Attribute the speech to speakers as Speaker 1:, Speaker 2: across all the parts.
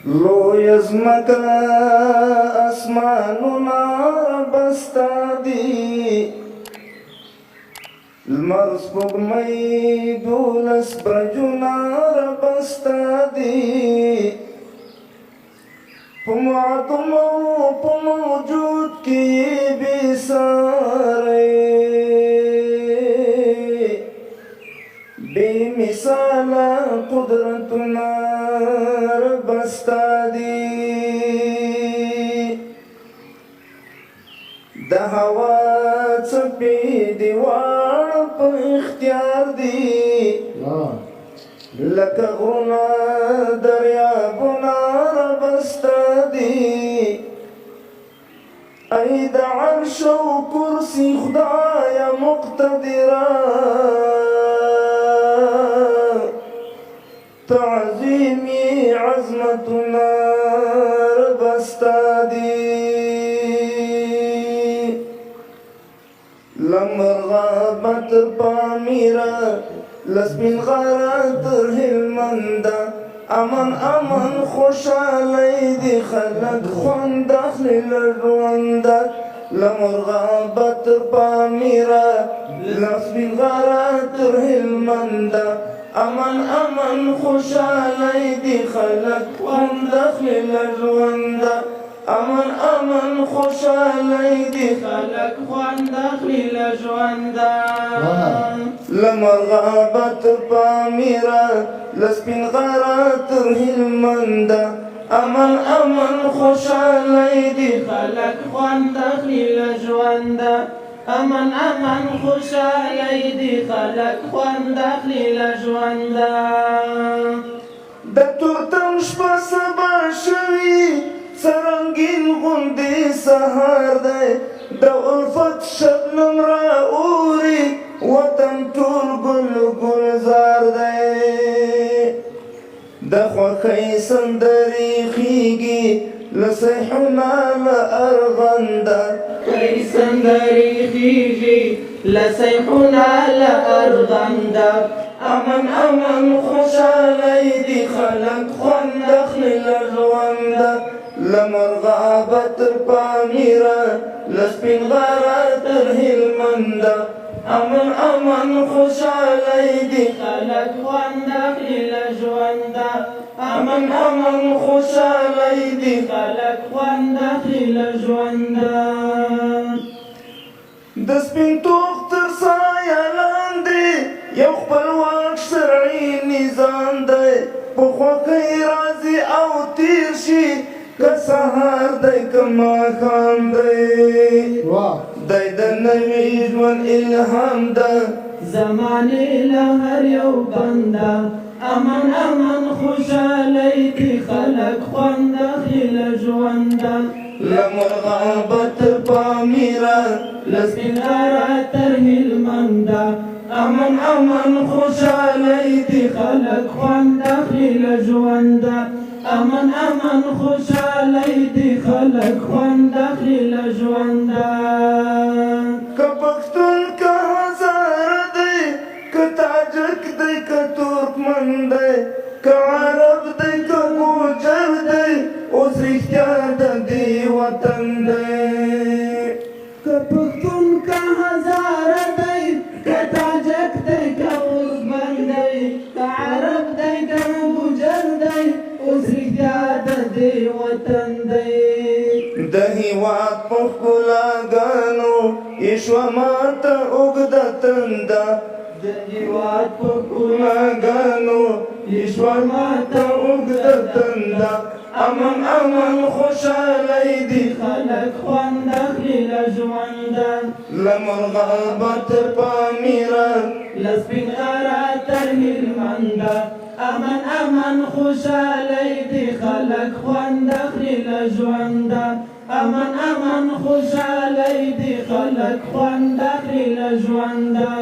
Speaker 1: لوی ازمکا اسمانونا بستا دی لمر سپوږمۍ 12 برجونه ربستا دي په معدوم او په موجود کې بې سارې بې مثاله قدرتونه ربستا دي د هوا څپې دي واړه په اختیار دي لکه غرونه دریابونه ربستا دي ای د عرش او کرسي خدایه مقتدره تعظیمي عظمتونه ربستا دي لمرغابت پامیرا لسبین غارا تر هلمندا امن امن خوشالی دی خلق خوند اخلی لروندا لمرغابت پامیرا لسبین غارا تر هلمندا امن امن خوشالی دی خلق خوند اخلی لروندا امن امن خوشالی دی خلق خوند اخلی لژوندا لمرغابت پامیرا لسپین غارا تر هلمندا امن امن خوشالی دی خلق خوند اخلی لژوندا امن امن خوشالی دی خلق خوند اخلی لژوندا د تورتم شپه سبا شوی سرنگین غوندې سهار دی د الفت شبنم را اوري وطن ټول ګل ګلزار دی د خوښۍ سندرې خیږي له صیحونه له ارغنده خوښۍ سندرې خیږي له صیحونه له ارغنده امن امن خوشالی دی خلق خوند اخلی لژونده لمرغابت پامیرا لسپین غارا تر هلمندا امن امن خوشالی دی خلق خوند اخلی لژوندا امن امن خوشالی دی خلق خوند اخلی لژوندا د سپین توغ تر سایه لاندې یو خپلواک شرعي نظام دی په خوښۍ راځي او تیر شي که سهار دی که ماښام دی دی د نوي ژوند الهام ده
Speaker 2: زمانې له هر یو بنده امن امن خوشالی دی خلق خوند اخلي له ژونده
Speaker 1: لمرغابت پامیرا
Speaker 2: لسپین غارا تر هلمنده
Speaker 1: امن امن خوشالی دی
Speaker 2: خلق خوند اخلي له ژونده امن امن خوشالی دی خلق خوند اخلي له ژونده
Speaker 1: که پښتون که هزاره دی که تاجک دی که ترکمن دی که عرب دی که ګوجر دی اوس رښتیا د دې وطن دی
Speaker 2: که پښتون که هزاره دی که تاجک دی که ترکمن دی که عرب دی که ګوجر دی اوس رښتیا د دې وطن دی
Speaker 1: د هېواد په ښکلاګانو یې شوه ماته اوږده تنده
Speaker 2: د هېواد په
Speaker 1: ښکلاګانو یې شوه ماته اوږده تنده امن امن خوشالی دی
Speaker 2: خلق خوند اخلي له ژونده
Speaker 1: لمرغابت پامیرا
Speaker 2: لسپین غارا تر هلمنده امن امن خوشالی دی خلق خوند اخلي له ژونده امن امن خوشالی دی خلق خوند اخلي له ژونده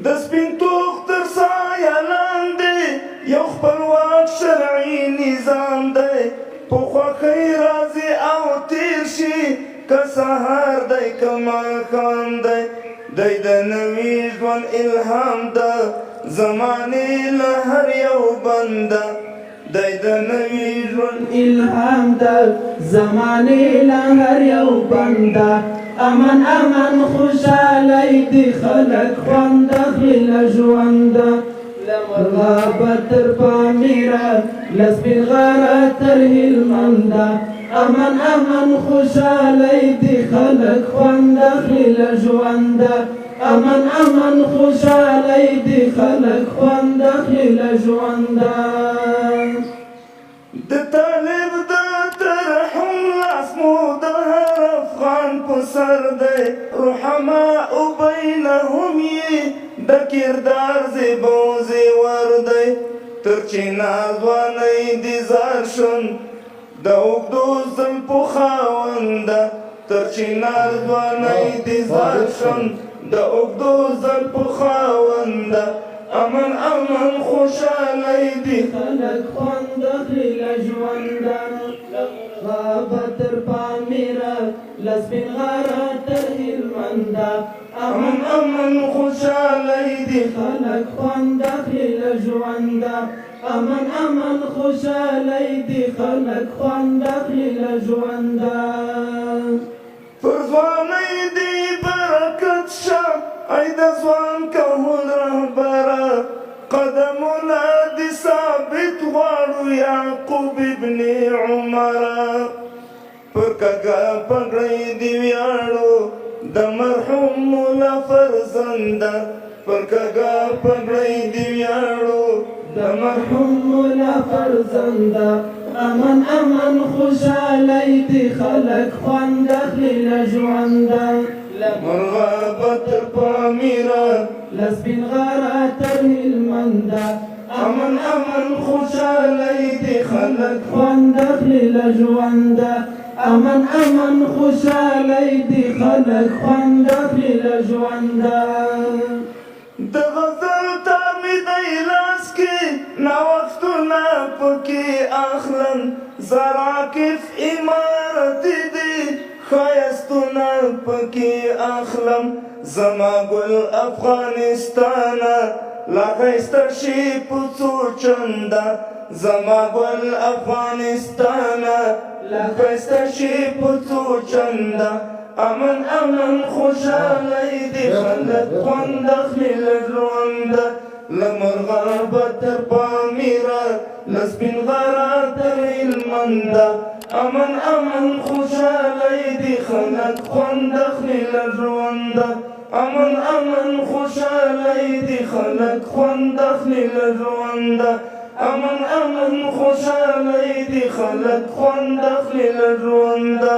Speaker 1: د سپین توغ تر سایه لاندې یو خپلواک شرعي نظام دی په خوښۍ راځي او تیر شي که سهار دی که ماښام دی دی د نوي ژوند الهام ده زمانې له هر یو بنده دی د نوي ژوند
Speaker 2: الهام د زمانې له هر یو بنده امن امن خوشحالی دی خلک خوند اخلي له ژونده له مرغه به تر پامیره له سپین غره تر هلمنده امن امن خوشحالی دی خلک خوند اخلي له ژونده امن امن خوشحالی دی خلک خوند اخلي له ژونده
Speaker 1: د طالب د ترحم لاس مو د هر افغان په سر دی رحماء بینهم یې د کردار زیبا و زیور دی تر چې ناځوانۍ دې زار شم د اوږدو زلفو خاونده تر چې ناځوانۍ دې زار شم د اوږدو زلفو خاونده امن امن خوشحالی دی
Speaker 2: خلک خوند اخلي له ژونده به تر پامیره له سپین غره تر هلمنده
Speaker 1: امن امن خوشحالی دی
Speaker 2: خلک خوند اخلي له ژونده امن امن خوشحالی دی خلک خوند اخلي له ژونده
Speaker 1: پر ځوانۍ دی برکت شه ای د ځوان کهول رهبره قدمونه دې ثابت غواړو یعقوب ابن عمره پر کږه پګړۍ دې ویاړو د مرحوم مولا فرزنده پر کږه پګړۍ دې ویاړو
Speaker 2: د مرحوم مولا فرزنده امن امن خوشحالی دی خلک خوند اخلي له ژونده
Speaker 1: مرغه به تر پامیره
Speaker 2: له سپین غره تر هلمنده
Speaker 1: امن امن خوشحالی دی خلک
Speaker 2: خوند اخلي له ژونده امن امن خوشحالی دی خلک خوند اخلي له ژونده
Speaker 1: د غزل تامې دی لاس کې نوښتونه پکې اخلم زراکف عمارت دی ښایستونه پکې اخلم زما ګل افغانستانه لا ښایسته شي په څو چنده زما ګل افغانستانه لا ښایسته شي په څو چنده امن امن خوشحالی دی خلک خوند اخلي له ژونده له مرغه به تر پامیره له سپین غره تر هلمنده امن امن خوشحالی دی خلک خوند اخلي له ژونده امن امن خوشحالی دی خلک خوند اخلي له ژونده امن امن خوشحالی دی خلک خوند اخلي له ژونده